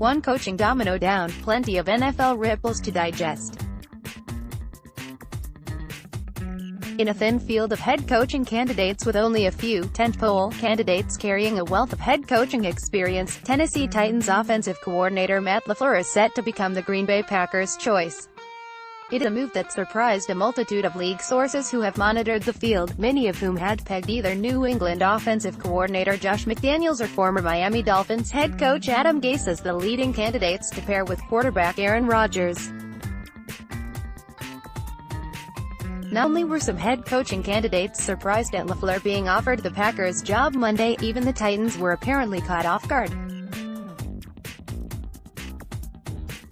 one coaching domino down, plenty of NFL ripples to digest. In a thin field of head coaching candidates with only a few tentpole candidates carrying a wealth of head coaching experience, Tennessee Titans offensive coordinator Matt LaFleur is set to become the Green Bay Packers' choice. It is a move that surprised a multitude of league sources who have monitored the field, many of whom had pegged either New England offensive coordinator Josh McDaniels or former Miami Dolphins head coach Adam Gase as the leading candidates to pair with quarterback Aaron Rodgers. Not only were some head coaching candidates surprised at LaFleur being offered the Packers job Monday, even the Titans were apparently caught off guard.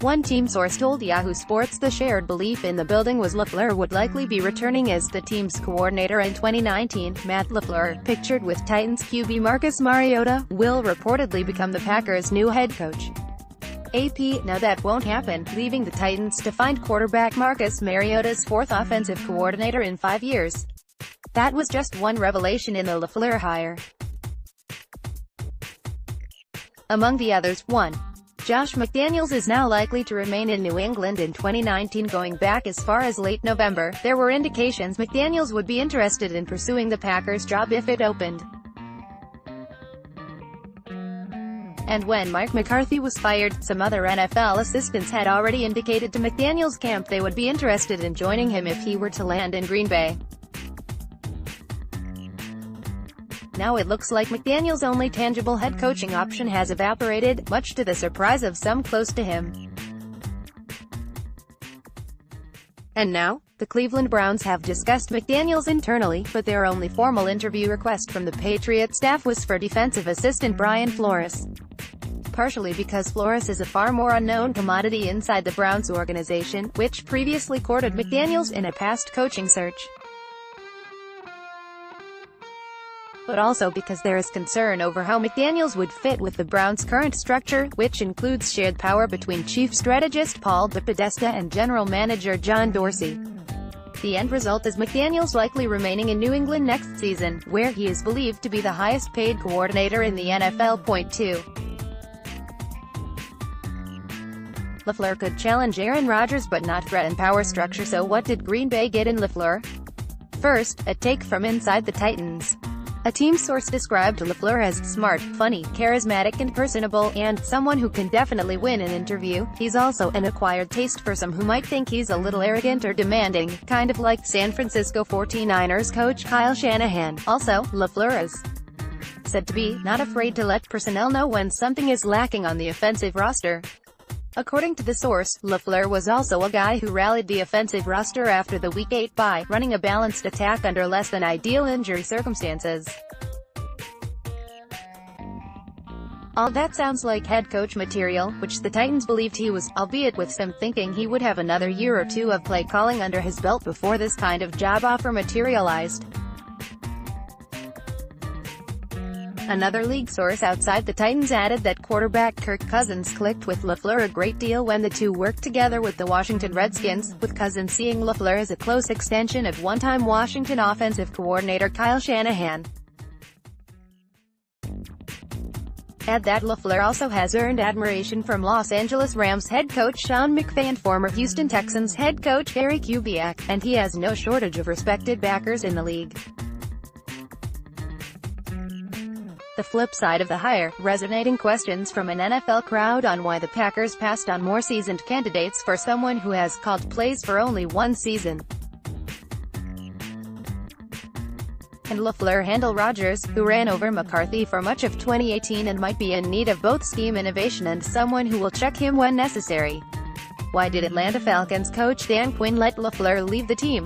One team source told Yahoo Sports the shared belief in the building was LaFleur would likely be returning as the team's coordinator in 2019. Matt LaFleur, pictured with Titans QB Marcus Mariota, will reportedly become the Packers' new head coach. AP, now that won't happen, leaving the Titans to find quarterback Marcus Mariota's fourth offensive coordinator in 5 years. That was just one revelation in the LaFleur hire. Among the others, 1. Josh McDaniels is now likely to remain in New England in 2019. Going back as far as late November, there were indications McDaniels would be interested in pursuing the Packers job if it opened. And when Mike McCarthy was fired, some other NFL assistants had already indicated to McDaniels' camp they would be interested in joining him if he were to land in Green Bay. Now it looks like McDaniels' only tangible head coaching option has evaporated, much to the surprise of some close to him. And now, the Cleveland Browns have discussed McDaniels internally, but their only formal interview request from the Patriots staff was for defensive assistant Brian Flores. Partially because Flores is a far more unknown commodity inside the Browns organization, which previously courted McDaniels in a past coaching search. But also because there is concern over how McDaniels would fit with the Browns' current structure, which includes shared power between chief strategist Paul DePodesta and general manager John Dorsey. The end result is McDaniels likely remaining in New England next season, where he is believed to be the highest-paid coordinator in the NFL. Point 2. LaFleur could challenge Aaron Rodgers but not threaten power structure. So what did Green Bay get in LaFleur? First, a take from inside the Titans. A team source described LaFleur as smart, funny, charismatic and personable, and someone who can definitely win an interview. He's also an acquired taste for some who might think he's a little arrogant or demanding, kind of like San Francisco 49ers coach Kyle Shanahan. Also, LaFleur is said to be not afraid to let personnel know when something is lacking on the offensive roster. According to the source, LaFleur was also a guy who rallied the offensive roster after the Week 8 bye, running a balanced attack under less than ideal injury circumstances. All that sounds like head coach material, which the Titans believed he was, albeit with some thinking he would have another year or two of play calling under his belt before this kind of job offer materialized. Another league source outside the Titans added that quarterback Kirk Cousins clicked with LaFleur a great deal when the two worked together with the Washington Redskins, with Cousins seeing LaFleur as a close extension of one-time Washington offensive coordinator Kyle Shanahan. Add that LaFleur also has earned admiration from Los Angeles Rams head coach Sean McVay and former Houston Texans head coach Gary Kubiak, and he has no shortage of respected backers in the league. The flip side of the hire, resonating questions from an NFL crowd on why the Packers passed on more seasoned candidates for someone who has called plays for only one season. Can LaFleur handle Rodgers, who ran over McCarthy for much of 2018 and might be in need of both scheme innovation and someone who will check him when necessary? Why did Atlanta Falcons coach Dan Quinn let LaFleur leave the team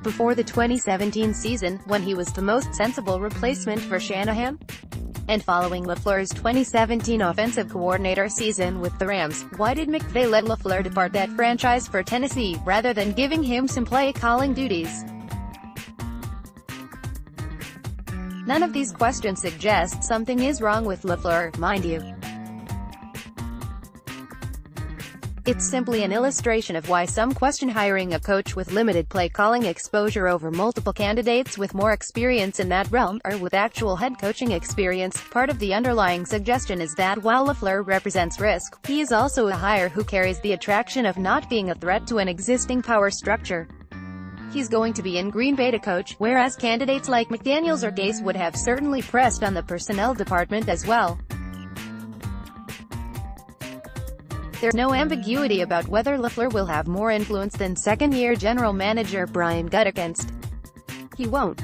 before the 2017 season, when he was the most sensible replacement for Shanahan? And following LaFleur's 2017 offensive coordinator season with the Rams, why did McVay let LaFleur depart that franchise for Tennessee, rather than giving him some play-calling duties? None of these questions suggest something is wrong with LaFleur, mind you. It's simply an illustration of why some question hiring a coach with limited play-calling exposure over multiple candidates with more experience in that realm, or with actual head coaching experience. Part of the underlying suggestion is that while LaFleur represents risk, he is also a hire who carries the attraction of not being a threat to an existing power structure. He's going to be in Green Bay to coach, whereas candidates like McDaniels or Gase would have certainly pressed on the personnel department as well. There's no ambiguity about whether LaFleur will have more influence than second-year general manager Brian Gutekunst. He won't.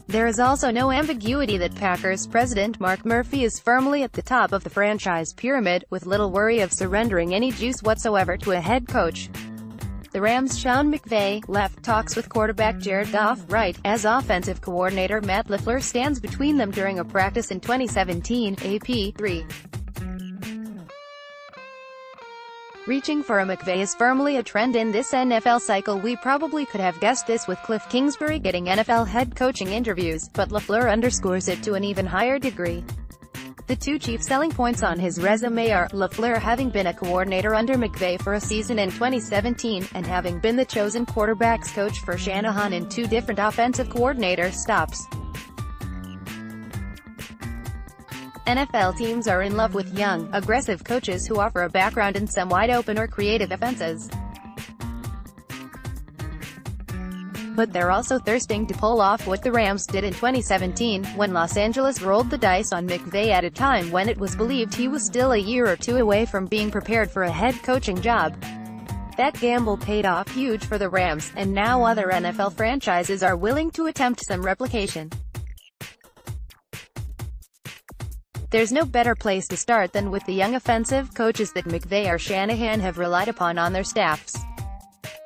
There is also no ambiguity that Packers president Mark Murphy is firmly at the top of the franchise pyramid, with little worry of surrendering any juice whatsoever to a head coach. The Rams' Sean McVay left talks with quarterback Jared Goff, right, as offensive coordinator Matt LaFleur stands between them during a practice in 2017, AP 3. Reaching for a McVay is firmly a trend in this NFL cycle. We probably could have guessed this with Cliff Kingsbury getting NFL head coaching interviews, but LaFleur underscores it to an even higher degree. The two chief selling points on his resume are, LaFleur having been a coordinator under McVay for a season in 2017, and having been the chosen quarterbacks coach for Shanahan in 2 different offensive coordinator stops. NFL teams are in love with young, aggressive coaches who offer a background in some wide-open or creative offenses. But they're also thirsting to pull off what the Rams did in 2017, when Los Angeles rolled the dice on McVay at a time when it was believed he was still a year or 2 away from being prepared for a head coaching job. That gamble paid off huge for the Rams, and now other NFL franchises are willing to attempt some replication. There's no better place to start than with the young offensive coaches that McVay or Shanahan have relied upon on their staffs.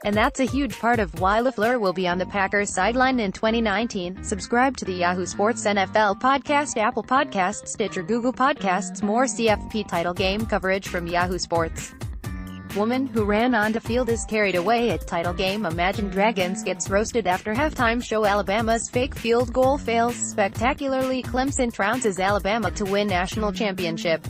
And that's a huge part of why LaFleur will be on the Packers sideline in 2019. Subscribe to the Yahoo Sports NFL podcast, Apple Podcasts, Stitcher, Google Podcasts. More CFP title game coverage from Yahoo Sports. Woman who ran onto field is carried away at title game. Imagine Dragons gets roasted after halftime show. Alabama's fake field goal fails spectacularly. Clemson trounces Alabama to win national championship.